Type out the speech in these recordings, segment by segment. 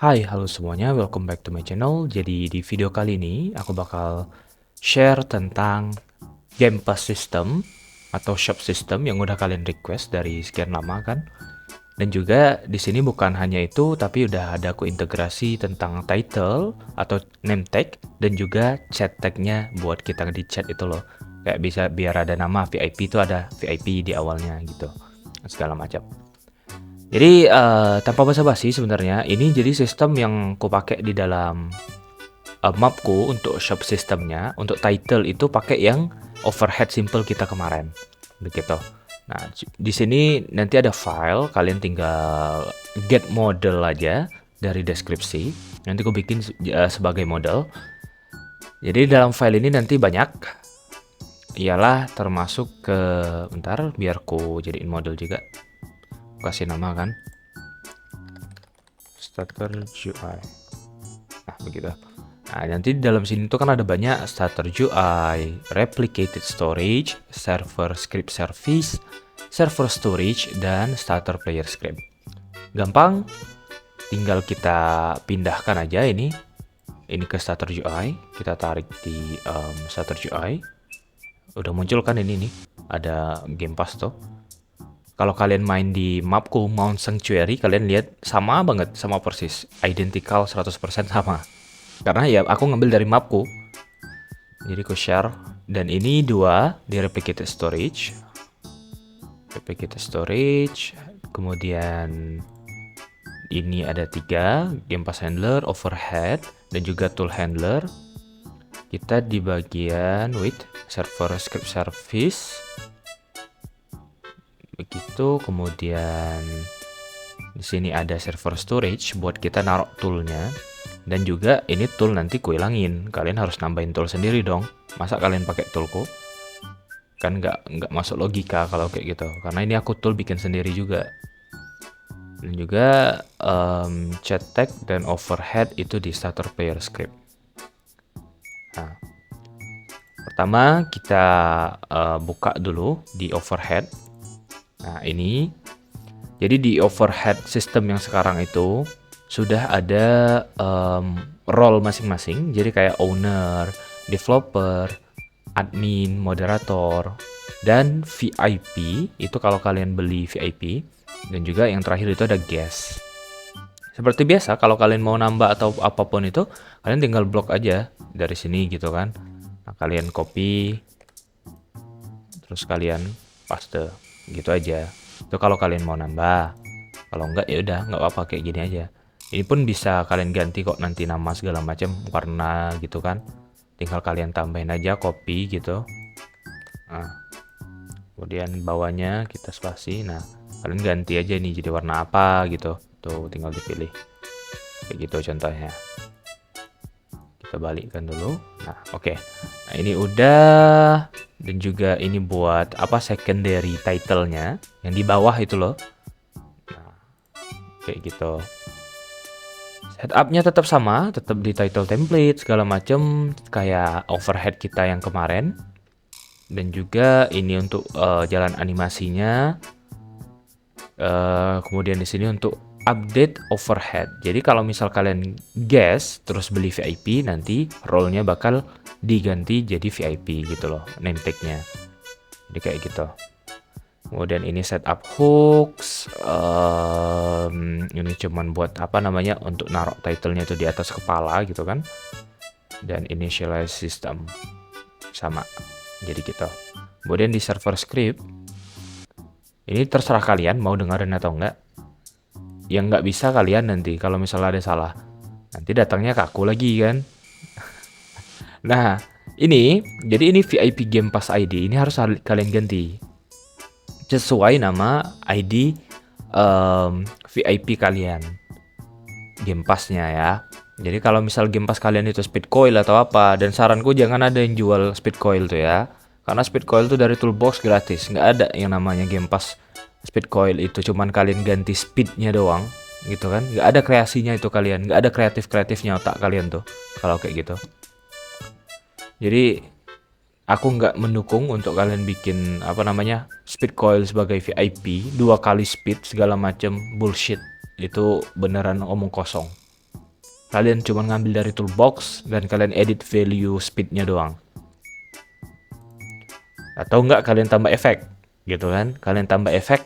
Hai, halo semuanya, welcome back to my channel. Jadi di video kali ini aku bakal share tentang Game Pass System atau Shop System yang udah kalian request dari sekian lama kan. Dan juga di sini bukan hanya itu, tapi udah ada aku integrasi tentang title atau name tag dan juga chat tagnya buat kita di chat itu loh. Kayak bisa biar ada nama VIP itu ada VIP di awalnya gitu. Segala macam. Jadi tanpa basa-basi sebenarnya ini jadi sistem yang ku pakai di dalam mapku untuk shop sistemnya. Untuk title itu pakai yang overhead simple kita kemarin, begitu. Nah di sini nanti ada file, kalian tinggal get model aja dari deskripsi. Nanti ku bikin sebagai model. Jadi dalam file ini nanti banyak, ialah termasuk ke bentar biar ku jadiin model juga. Kasih nama kan starter UI. Nah begitu. Nah nanti di dalam sini tuh kan ada banyak starter UI, replicated storage, server script service, server storage, dan starter player script. Gampang, tinggal kita pindahkan aja ini ke starter UI. Kita tarik di starter UI. Udah muncul kan ini nih, ada Game Pass tuh. Kalau kalian main di mapku Mount Sanctuary, kalian lihat sama banget, sama persis, identical 100% sama. Karena ya aku ngambil dari mapku. Jadi aku share, dan ini dua di replicated storage. Replicated storage, kemudian ini ada 3, Game Pass Handler, Overhead, dan juga Tool Handler. Kita di bagian with server script service. Begitu, kemudian di sini ada server storage buat kita naruh toolnya, dan juga ini tool nanti ku hilangin. Kalian harus nambahin tool sendiri dong. Masa kalian pakai toolku? Kan nggak masuk logika kalau kayak gitu. Karena ini aku tool bikin sendiri juga. Dan juga chat tag dan overhead itu di starter player script. Nah, pertama kita buka dulu di overhead. Nah ini, jadi di overhead system yang sekarang itu sudah ada role masing-masing. Jadi kayak owner, developer, admin, moderator, dan VIP. Itu kalau kalian beli VIP. Dan juga yang terakhir itu ada guest. Seperti biasa, kalau kalian mau nambah atau apapun itu, kalian tinggal blok aja dari sini gitu kan. Nah, kalian copy, terus kalian paste. Gitu aja. Itu kalau kalian mau nambah. Kalau enggak ya udah, nggak apa-apa kayak gini aja. Ini pun bisa kalian ganti kok nanti nama segala macam, warna gitu kan. Tinggal kalian tambahin aja, copy gitu. Nah, kemudian bawahnya kita spasi. Nah, kalian ganti aja nih jadi warna apa gitu. Tuh tinggal dipilih. Kayak gitu contohnya. Kita balikkan dulu. Nah, oke. Nah, ini udah. Dan juga ini buat apa, secondary title-nya yang di bawah itu loh. Nah, kayak gitu. Setup-nya tetap sama, tetap di title template segala macam kayak overhead kita yang kemarin. Dan juga ini untuk jalan animasinya. Kemudian di sini untuk update overhead. Jadi kalau misal kalian guest terus beli VIP, nanti role-nya bakal diganti jadi VIP gitu loh, name tag-nya. Jadi kayak gitu. Kemudian ini setup hooks. Ini cuman buat apa namanya, untuk naruh title-nya itu di atas kepala gitu kan. Dan initialize system sama. Jadi gitu. Kemudian di server script, ini terserah kalian mau dengerin atau enggak. Yang nggak bisa kalian nanti kalau misalnya ada salah, nanti datangnya ke aku lagi kan. Nah, jadi ini VIP Game Pass ID, ini harus kalian ganti sesuai nama ID VIP kalian, Game Pass-nya ya. Jadi kalau misal Game Pass kalian itu Speed Coil atau apa, dan saranku jangan ada yang jual Speed Coil tuh ya. Karena Speed Coil tuh dari Toolbox gratis, nggak ada yang namanya Game Pass Speed Coil itu, cuman kalian ganti speednya doang gitu kan. Nggak ada kreasinya itu kalian, nggak ada kreatifnya otak kalian tuh kalau kayak gitu. Jadi aku nggak mendukung untuk kalian bikin apa namanya Speed Coil sebagai VIP 2 kali speed segala macam bullshit. Itu beneran omong kosong. kalian cuma ngambil dari toolbox dan kalian edit value speednya doang. Atau enggak kalian tambah efek gitu kan, kalian tambah efek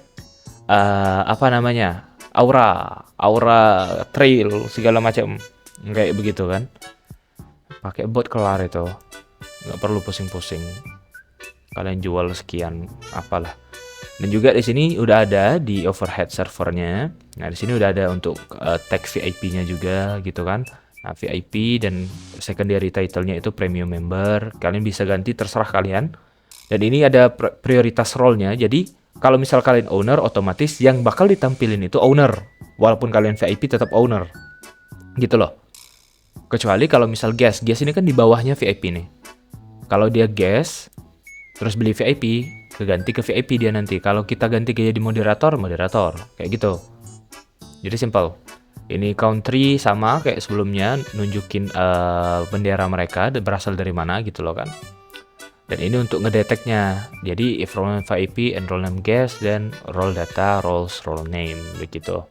apa namanya, aura trail segala macam kayak begitu kan, pakai bot kelar itu, nggak perlu pusing-pusing, kalian jual sekian apalah. Dan juga di sini udah ada di overhead servernya. Nah, di sini udah ada untuk tag VIP-nya juga gitu kan. Nah, VIP dan secondary title-nya itu premium member. Kalian bisa ganti terserah kalian. Dan ini ada prioritas role-nya. Jadi, kalau misal kalian owner, otomatis yang bakal ditampilin itu owner. Walaupun kalian VIP tetap owner. Gitu loh. Kecuali kalau misal guest ini kan di bawahnya VIP nih. Kalau dia guest, terus beli VIP, keganti ke VIP dia nanti. Kalau kita ganti ke jadi moderator, kayak gitu. Jadi simple. Ini country sama kayak sebelumnya, nunjukin bendera mereka berasal dari mana gitu loh kan. Dan ini untuk ngedeteknya. Jadi if role name VIP, enroll name guest, dan role data, roles, role name begitu.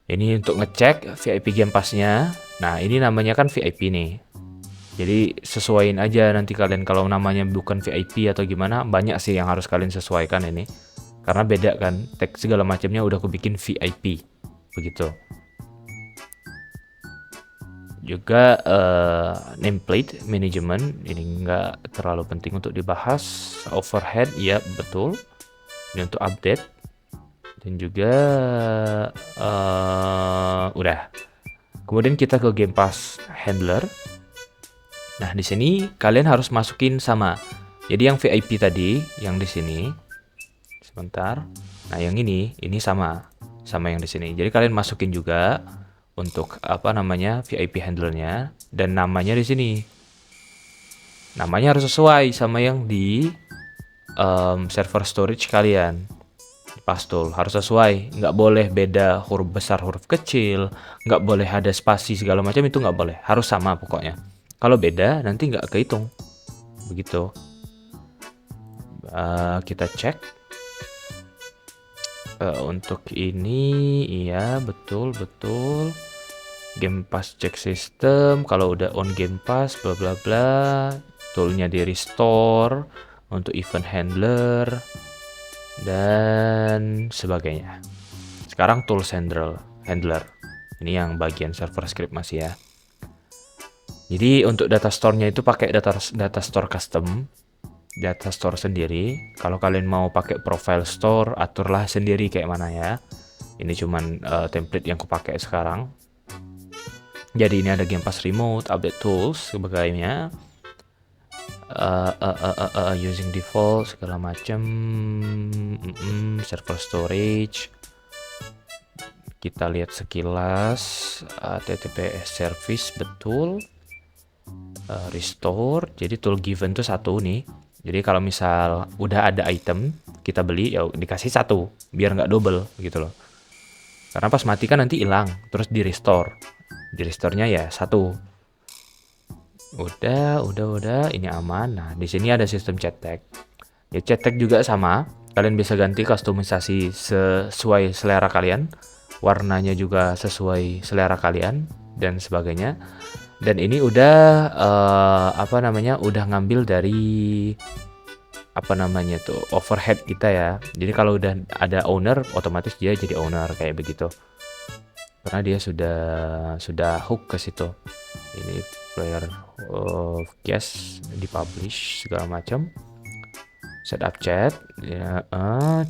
Ini untuk ngecek VIP Game Pass-nya. Nah, ini namanya kan VIP nih. Jadi sesuaiin aja nanti kalian, kalau namanya bukan VIP atau gimana, banyak sih yang harus kalian sesuaikan ini. Karena beda kan, tag segala macamnya udah aku bikin VIP. Begitu. Juga nameplate management, ini nggak terlalu penting untuk dibahas. Overhead, ya betul. Ini untuk update. Dan juga udah. Kemudian kita ke Game Pass Handler. Nah, di sini kalian harus masukin sama. Jadi yang VIP tadi, yang di sini. Sebentar. Nah, yang ini sama yang di sini. Jadi kalian masukin juga untuk apa namanya VIP handlernya, dan namanya di sini. Namanya harus sesuai sama yang di server storage kalian. Pastul harus sesuai, nggak boleh beda huruf besar huruf kecil, nggak boleh ada spasi segala macam, itu nggak boleh, harus sama pokoknya. Kalau beda nanti nggak kehitung. Begitu. Kita cek. Untuk ini, iya betul. Game Pass check system. Kalau udah on Game Pass, bla bla bla. Toolnya di restore untuk event handler dan sebagainya. Sekarang tools handler. Ini yang bagian server script masih ya. Jadi untuk data store-nya itu pakai data store custom, data store sendiri. Kalau kalian mau pakai profile store, aturlah sendiri kayak mana ya. Ini cuman template yang aku pakai sekarang. Jadi ini ada Game Pass Remote, update tools, sebagainya. Using default segala macam, server storage. Kita lihat sekilas, TTPS service betul. Restore, jadi tool given tuh satu nih. Jadi kalau misal udah ada item kita beli, ya dikasih satu biar nggak double gitu loh. Karena pas mati kan nanti hilang, terus di restore. Di restore-nya ya satu. Udah, ini aman. Nah, di sini ada sistem chat tag. Ya chat tag juga sama. Kalian bisa ganti kustomisasi sesuai selera kalian. Warnanya juga sesuai selera kalian dan sebagainya. Dan ini udah udah ngambil dari overhead kita ya. Jadi kalau udah ada owner, otomatis dia jadi owner kayak begitu. Karena dia sudah hook ke situ. Ini player of guest dipublish segala macam. Setup chat, ya,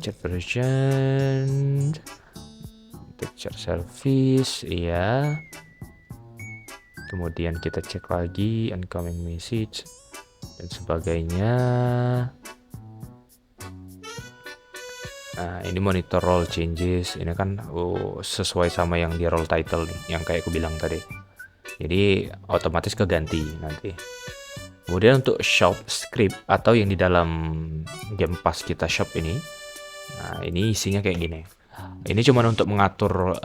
chat version, texture service, iya. Kemudian kita cek lagi incoming message dan sebagainya. Nah, ini monitor role changes. Ini kan sesuai sama yang di role title nih, yang kayak aku bilang tadi. Jadi otomatis keganti nanti. Kemudian untuk shop script atau yang di dalam Game Pass kita shop ini. Nah, ini isinya kayak gini. Ini cuma untuk mengatur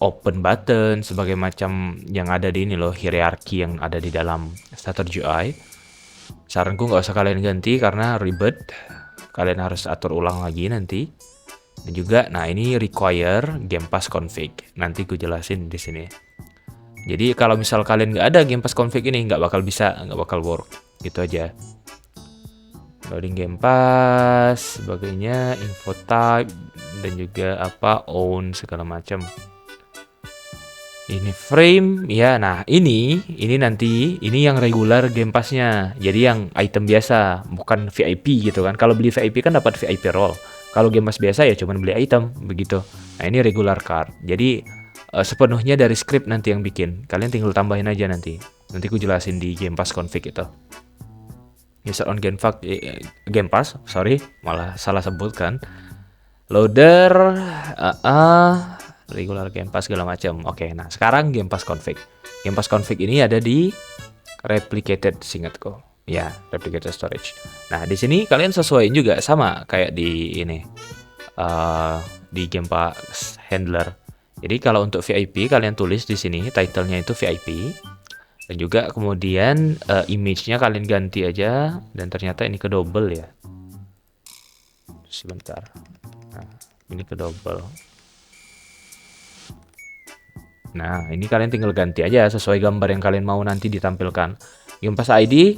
open button sebagai macam yang ada di ini loh, hierarki yang ada di dalam starter UI. Saranku nggak usah kalian ganti karena ribet. Kalian harus atur ulang lagi nanti. Dan juga, nah ini require Game Pass config. Nanti gue jelasin di sini. Jadi kalau misal kalian nggak ada Game Pass config ini, nggak bakal bisa, nggak bakal work. Gitu aja. Loading Game Pass, sebagainya, info type, dan juga apa, own, segala macam. Ini frame, ya. Nah ini nanti, ini yang regular Game Pass-nya. Jadi yang item biasa, bukan VIP gitu kan. Kalau beli VIP kan dapat VIP roll. Kalau Game Pass biasa ya cuman beli item, begitu. Nah ini regular card. Jadi sepenuhnya dari script nanti yang bikin. Kalian tinggal tambahin aja nanti. Nanti aku jelasin di Game Pass config itu. User on Game Pass, sorry, malah salah sebut kan. Loader, regular Game Pass segala macam. Oke, nah sekarang Game Pass config. Game Pass config ini ada di replicated, seingatku. Ya, replicated storage. Nah, di sini kalian sesuaiin juga sama kayak di ini. Di Game Pass handler. Jadi kalau untuk VIP kalian tulis di sini title-nya itu VIP. Dan juga kemudian image-nya kalian ganti aja, dan ternyata ini ke double ya. Sebentar. Nah, ini ke double. Nah, ini kalian tinggal ganti aja sesuai gambar yang kalian mau nanti ditampilkan. Game Pass ID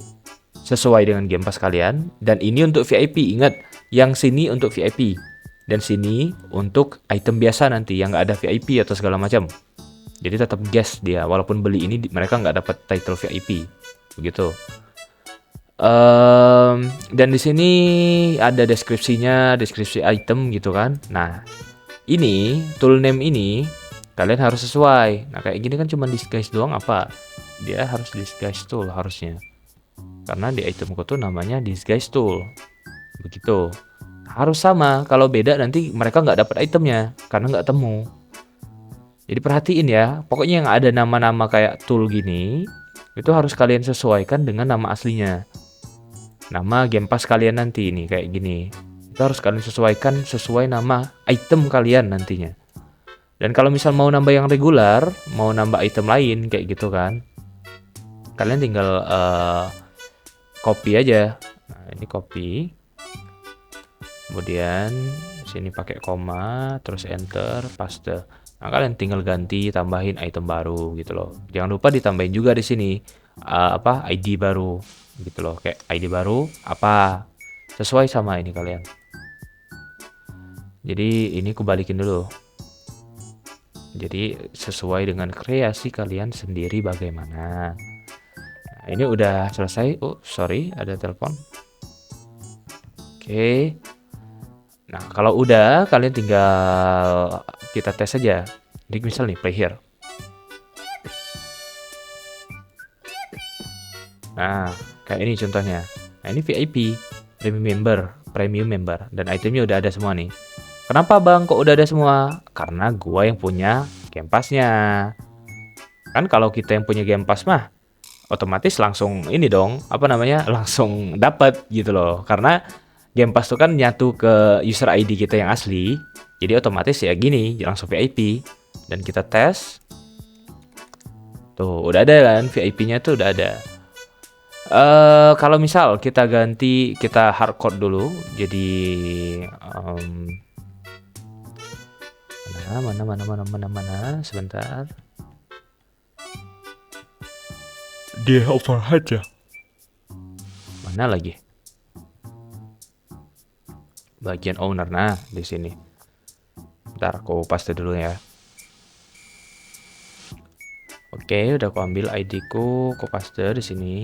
sesuai dengan Game Pass kalian, dan ini untuk VIP. Ingat, yang sini untuk VIP dan sini untuk item biasa nanti yang nggak ada VIP atau segala macam. Jadi tetap guest dia, walaupun beli ini mereka nggak dapat title VIP, begitu. Dan di sini ada deskripsinya, deskripsi item gitu kan. Nah, ini tool name ini kalian harus sesuai. Nah, kayak gini kan cuma disguise doang apa? Dia harus disguise tool harusnya. Karena di itemku tuh namanya disguise tool, begitu. Harus sama. Kalau beda nanti mereka nggak dapat itemnya karena nggak temu. Jadi perhatiin ya, pokoknya yang ada nama-nama kayak tool gini, itu harus kalian sesuaikan dengan nama aslinya. Nama Game Pass kalian nanti ini kayak gini. Itu harus kalian sesuaikan sesuai nama item kalian nantinya. Dan kalau misal mau nambah yang regular, mau nambah item lain kayak gitu kan, kalian tinggal copy aja. Nah, ini copy. Kemudian sini pakai koma, terus enter, paste. Nah, kalian tinggal ganti, tambahin item baru gitu loh. Jangan lupa ditambahin juga di sini ID baru gitu loh. Kayak ID baru apa sesuai sama ini kalian. Jadi ini kubalikin dulu. Jadi sesuai dengan kreasi kalian sendiri bagaimana. Nah, ini udah selesai. Oh, sorry, ada telepon. Oke. Nah, kalau udah, kalian tinggal kita tes aja. Jadi misal nih, play here. Nah, kayak ini contohnya. Nah, ini VIP, premium member, dan itemnya udah ada semua nih. Kenapa bang, kok udah ada semua? Karena gua yang punya Game Pass-nya. Kan kalau kita yang punya Game Pass mah, otomatis langsung ini dong, langsung dapat gitu loh. Karena Game Pass tuh kan nyatu ke user ID kita yang asli. Jadi otomatis ya gini, langsung VIP. Dan kita tes. Tuh, udah ada kan, VIP-nya tuh udah ada. Kalau misal kita ganti, kita hardcode dulu. Jadi mana, sebentar. Dia overhead ya. Mana lagi? Bagian owner, nah di sini. Bentar, aku paste dulu ya. Oke, udah aku ambil ID-ku, aku paste di sini.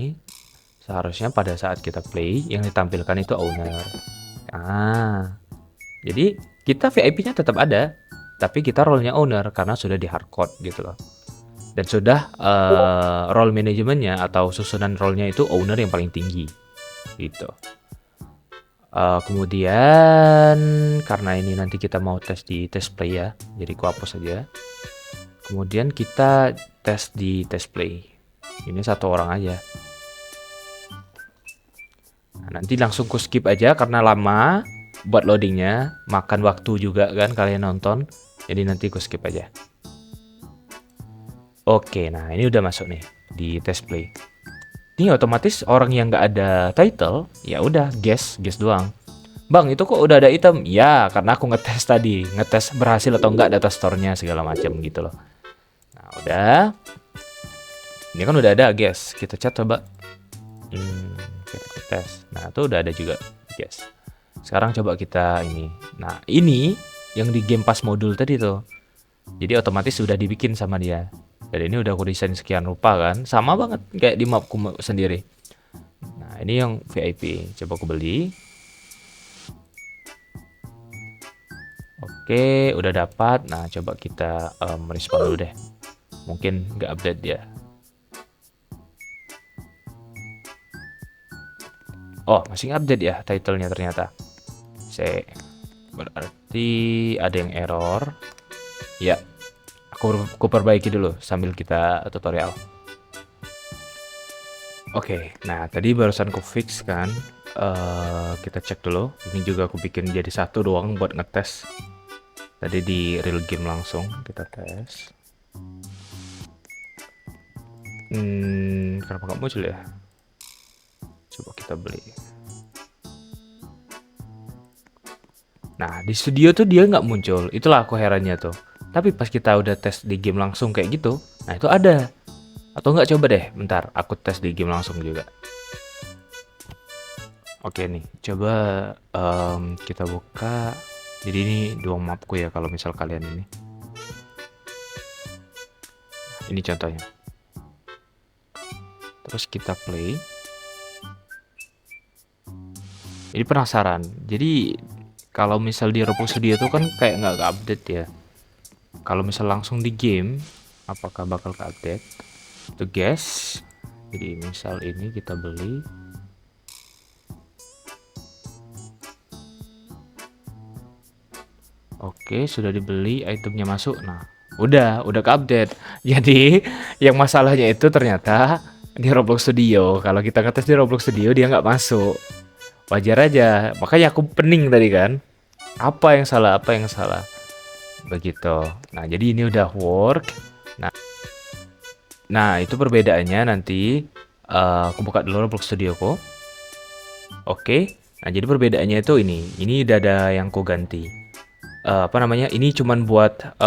Seharusnya pada saat kita play, yang ditampilkan itu owner. Jadi kita VIP-nya tetap ada, tapi kita role-nya owner karena sudah di hardcode gitu loh. Dan sudah role manajemennya atau susunan role-nya itu owner yang paling tinggi gitu. Kemudian karena ini nanti kita mau tes di test play ya, jadi aku hapus aja. Kemudian kita tes di test play. Ini satu orang aja. Nah, nanti langsung ku skip aja karena lama buat loadingnya, makan waktu juga kan kalian nonton. Jadi nanti ku skip aja. Oke, nah ini udah masuk nih di test play. Ini otomatis orang yang nggak ada title, ya udah guess doang. Bang, itu kok udah ada item? Ya, karena aku ngetes tadi, ngetes berhasil atau enggak data store-nya segala macam gitu loh. Nah, udah. Ini kan udah ada, guys. Kita chat coba. Kita tes. Nah, itu udah ada juga, guys. Sekarang coba kita ini. Nah, ini yang di Game Pass modul tadi tuh. Jadi otomatis sudah dibikin sama dia. Dan ini udah aku desain sekian rupa kan. Sama banget kayak di mapku sendiri. Nah, ini yang VIP. Coba aku beli. Oke, udah dapat. Nah, coba kita respon dulu deh. Mungkin nggak update dia. Oh, masih update ya title-nya ternyata. Berarti ada yang error. Ya, aku perbaiki dulu sambil kita tutorial. Oke, nah tadi barusan aku fix kan. Kita cek dulu. Ini juga aku bikin jadi satu doang buat ngetes. Tadi di real game langsung kita tes. Kenapa nggak muncul ya? Coba kita beli. Nah, di studio tuh dia nggak muncul. Itulah aku herannya tuh. Tapi pas kita udah tes di game langsung kayak gitu, nah itu ada. Atau nggak, coba deh, bentar. Aku tes di game langsung juga. Oke nih, coba kita buka. Jadi ini dua mapku ya kalau misal kalian ini. Ini contohnya. Terus kita play. Jadi penasaran. Jadi kalau misal di Roblox Studio itu kan kayak nggak update ya. Kalau misal langsung di game, apakah bakal ke update? To guess. Jadi misal ini kita beli. Oke, sudah dibeli, itemnya masuk. Nah, udah ke update. Jadi yang masalahnya itu ternyata di Roblox Studio. Kalau kita ngetes di Roblox Studio dia nggak masuk. Wajar aja. Makanya aku pening tadi kan. Apa yang salah? Begitu. Nah, jadi ini udah work. Nah, itu perbedaannya nanti. Aku buka dulu Roblox Studio ku. Oke. Nah, jadi perbedaannya itu ini. Ini udah ada yang ku ganti. Ini cuman buat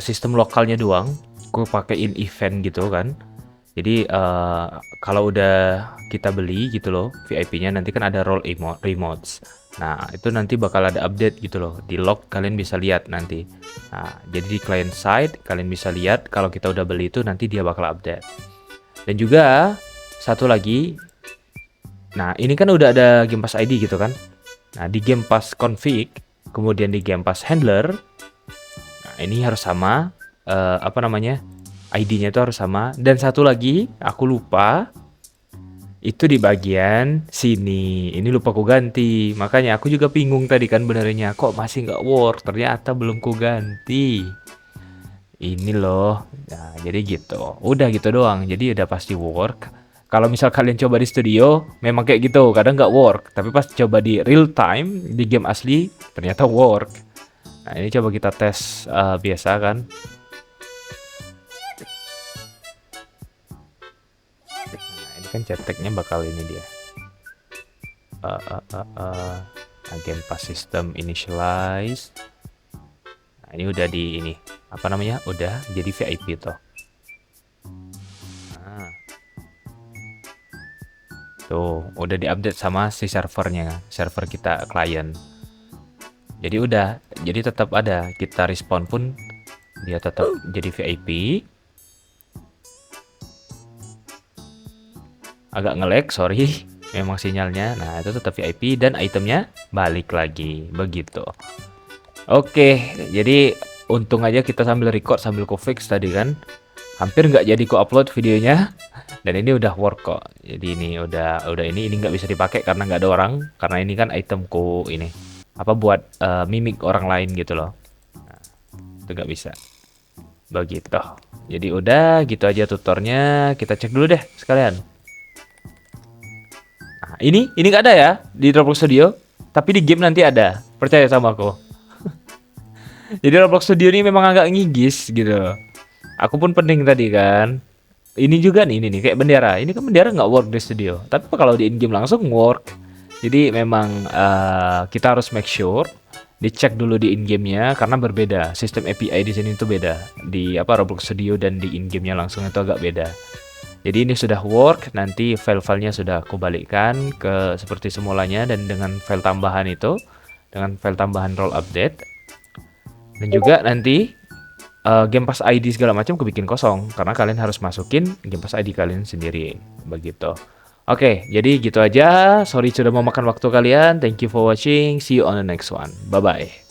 sistem lokalnya doang. Aku pakein event gitu kan. Jadi kalau udah kita beli gitu loh VIP-nya, nanti kan ada role remotes. Nah, itu nanti bakal ada update gitu loh. Di log kalian bisa lihat nanti. Nah, jadi di client side kalian bisa lihat kalau kita udah beli itu nanti dia bakal update. Dan juga satu lagi. Nah, ini kan udah ada Game Pass ID gitu kan. Nah, di Game Pass config, kemudian di Game Pass handler. Nah, ini harus sama ID-nya itu harus sama. Dan satu lagi, aku lupa. Itu di bagian sini. Ini lupa ku ganti. Makanya aku juga bingung tadi kan benernya. Kok masih nggak work? Ternyata belum ku ganti. Ini loh. Nah, jadi gitu. Udah gitu doang. Jadi udah pasti work. Kalau misal kalian coba di studio, memang kayak gitu. Kadang nggak work. Tapi pas coba di real time, di game asli, ternyata work. Nah, ini coba kita tes biasa kan. Kan ceteknya bakal ini dia Game Pass system initialize. Nah, ini udah di ini udah jadi VIP toh. Nah, tuh udah diupdate sama si server kita klien. Jadi tetap ada, kita respon pun dia tetap jadi VIP. Agak nge-lag, sorry. Memang sinyalnya. Nah, itu tetap VIP dan itemnya balik lagi. Begitu. Oke, jadi untung aja kita sambil record sambil ku fix tadi kan. Hampir nggak jadi ku upload videonya. Dan ini udah work kok. Jadi ini udah ini nggak bisa dipakai karena nggak ada orang. Karena ini kan itemku ini. Buat mimik orang lain gitu loh. Nah, itu nggak bisa. Begitu. Jadi udah gitu aja tutornya. Kita cek dulu deh sekalian. Nah, ini nggak ada ya di Roblox Studio, tapi di game nanti ada. Percaya sama aku. Jadi Roblox Studio ini memang agak ngigis gitu. Aku pun pening tadi kan. Ini juga nih, ini kayak bendera. Ini kan bendera nggak work di studio. Tapi kalau di in game langsung work. Jadi memang kita harus make sure dicek dulu di in-game-nya karena berbeda. Sistem API di sini itu beda. Di Roblox Studio dan di in-game-nya langsung itu agak beda. Jadi ini sudah work, nanti file-filenya sudah aku balikkan ke seperti semulanya dan dengan file tambahan itu, dengan file tambahan roll update. Dan juga nanti Game Pass ID segala macam aku bikin kosong karena kalian harus masukin Game Pass ID kalian sendiri begitu. Oke, jadi gitu aja. Sorry sudah mau makan waktu kalian. Thank you for watching. See you on the next one. Bye bye.